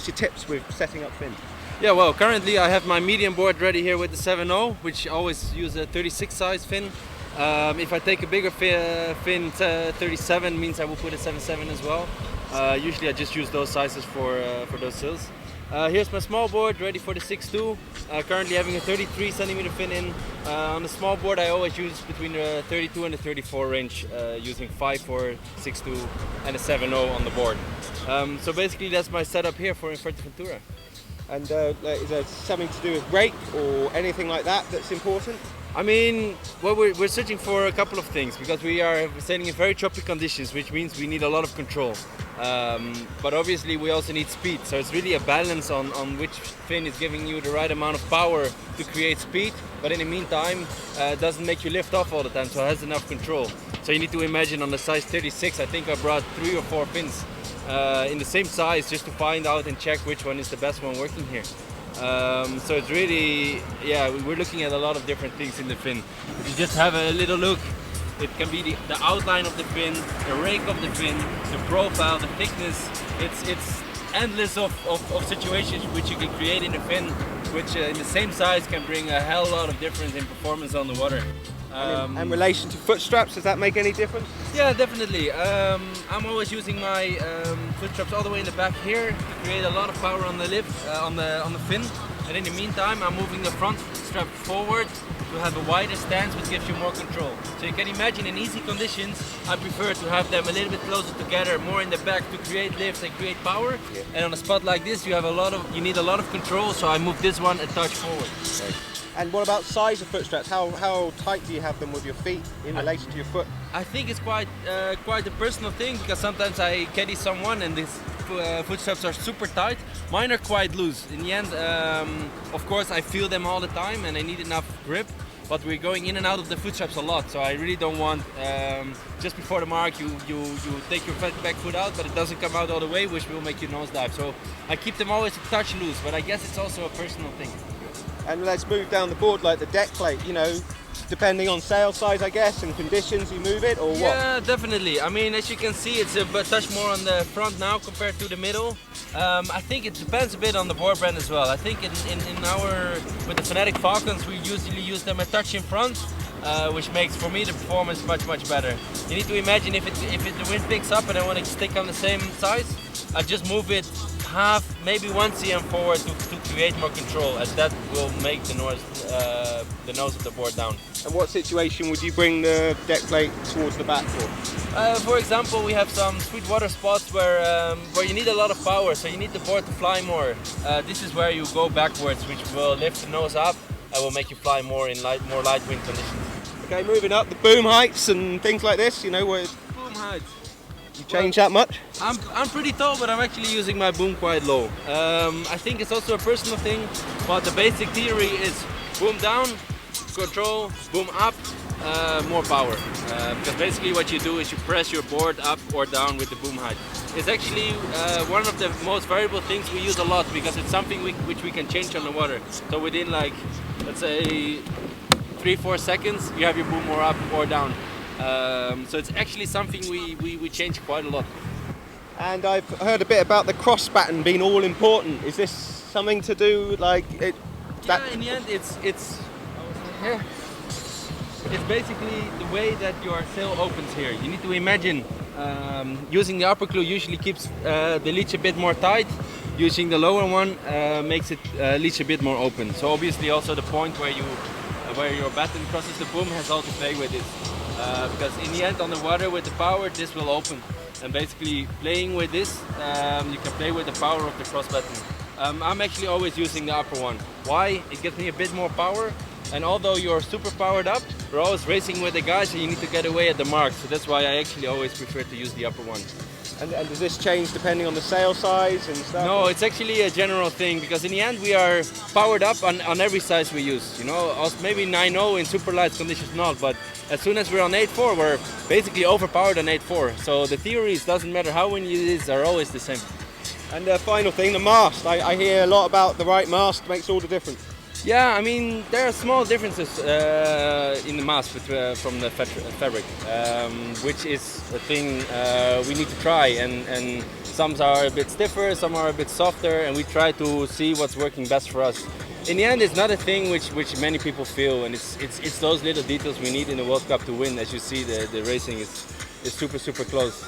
what's your tips with setting up fins? Yeah, well, currently I have my medium board ready here with the 7.0, which I always use a 36 size fin. If I take a bigger fin, 37 means I will put a 7.7 as well. Usually I just use those sizes for those sills. Here's my small board ready for the 6.2. Currently having a 33 centimeter fin in. On the small board I always use between the 32 and the 34 range, using 5.4, 6.2 and a 7.0 on the board. So basically that's my setup here for Fuerteventura. And is there something to do with rake or anything like that that's important? I mean, well, we're searching for a couple of things because we are sailing in very choppy conditions, which means we need a lot of control. But obviously we also need speed, so it's really a balance on which fin is giving you the right amount of power to create speed, but in the meantime it doesn't make you lift off all the time, so it has enough control. So you need to imagine on the size 36, I think I brought 3 or 4 fins in the same size just to find out and check which one is the best one working here. So it's really, yeah, we're looking at a lot of different things in the fin. If you just have a little look, it can be the outline of the fin, the rake of the fin, the profile, the thickness. It's endless of situations which you can create in the fin, which in the same size can bring a hell lot of difference in performance on the water. And in relation to foot straps, does that make any difference? Yeah, definitely. I'm always using my foot straps all the way in the back here to create a lot of power on the lift, on the fin. And in the meantime, I'm moving the front strap forward to have a wider stance, which gives you more control. So you can imagine in easy conditions, I prefer to have them a little bit closer together, more in the back to create lift and create power. Yeah. And on a spot like this, you need a lot of control. So I move this one a touch forward. Okay. And what about size of foot straps? How tight do you have them with your feet in relation to your foot? I think it's quite a personal thing, because sometimes I caddy someone and these foot straps are super tight. Mine are quite loose. In the end, of course, I feel them all the time and I need enough grip. But we're going in and out of the foot straps a lot, so I really don't want just before the mark you take your back foot out, but it doesn't come out all the way, which will make you nosedive. So I keep them always a touch loose, but I guess it's also a personal thing. And let's move down the board, like the deck plate, you know, depending on sail size, I guess, and conditions, you move it, or what? Yeah, definitely. I mean, as you can see, it's a touch more on the front now compared to the middle. I think it depends a bit on the board brand as well. I think with the Fanatic Falcons, we usually use them a touch in front, which makes, for me, the performance much better. You need to imagine if the wind picks up and I want to stick on the same size, I just move it half, maybe 1 cm forward to create more control, as that will make the nose of the board down. And what situation would you bring the deck plate towards the back for? For example, we have some sweet water spots where you need a lot of power, so you need the board to fly more. This is where you go backwards, which will lift the nose up and will make you fly more in more light wind conditions. Okay, moving up, the boom heights and things like this, you know, where boom heights. You change that much? I'm pretty tall, but I'm actually using my boom quite low. I think it's also a personal thing, but the basic theory is boom down, control, boom up, more power. Because basically what you do is you press your board up or down with the boom height. It's actually one of the most variable things we use a lot, because it's something which we can change on the water. So within, like, let's say 3-4 seconds, you have your boom more up or down. So it's actually something we change quite a lot. And I've heard a bit about the cross batten being all important. Is this something to do like it? Yeah, in the end, it's basically the way that your sail opens here. You need to imagine using the upper clue usually keeps the leech a bit more tight. Using the lower one makes it leech a bit more open. So obviously also the point where your batten crosses the boom has all to play with it. Because in the end, on the water with the power, this will open. And basically playing with this, you can play with the power of the cross batten. I'm actually always using the upper one. Why? It gives me a bit more power. And although you're super powered up, you're always racing with the guys and you need to get away at the mark. So that's why I actually always prefer to use the upper one. And does this change depending on the sail size and stuff? No, it's actually a general thing, because in the end we are powered up on every size we use. You know, maybe 9.0 in super light conditions not, but as soon as we're on 8.4, we're basically overpowered on 8.4. So the theories, doesn't matter how windy it is, are always the same. And the final thing, the mast. I hear a lot about the right mast makes all the difference. Yeah, I mean, there are small differences in the mask from the fabric, which is a thing we need to try. And some are a bit stiffer, some are a bit softer, and we try to see what's working best for us. In the end, it's not a thing which many people feel, and it's those little details we need in the World Cup to win. As you see, the racing is super close.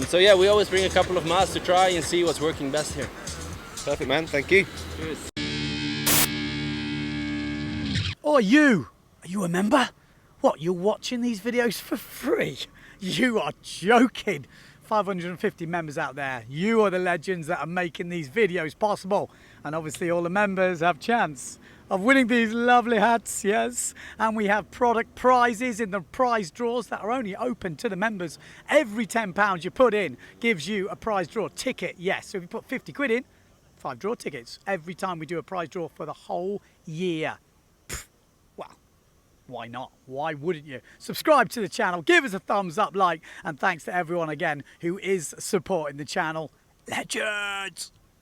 So yeah, we always bring a couple of masks to try and see what's working best here. Perfect, man. Thank you. Cheers. Or you? Are you a member? What, you're watching these videos for free? You are joking. 550 members out there. You are the legends that are making these videos possible. And obviously all the members have chance of winning these lovely hats, yes. And we have product prizes in the prize draws that are only open to the members. Every £10 you put in gives you a prize draw ticket, yes. So if you put 50 quid in, 5 draw tickets every time we do a prize draw for the whole year. Well, why not? Why wouldn't you? Subscribe to the channel, give us a thumbs up, like, and thanks to everyone again who is supporting the channel. Legends!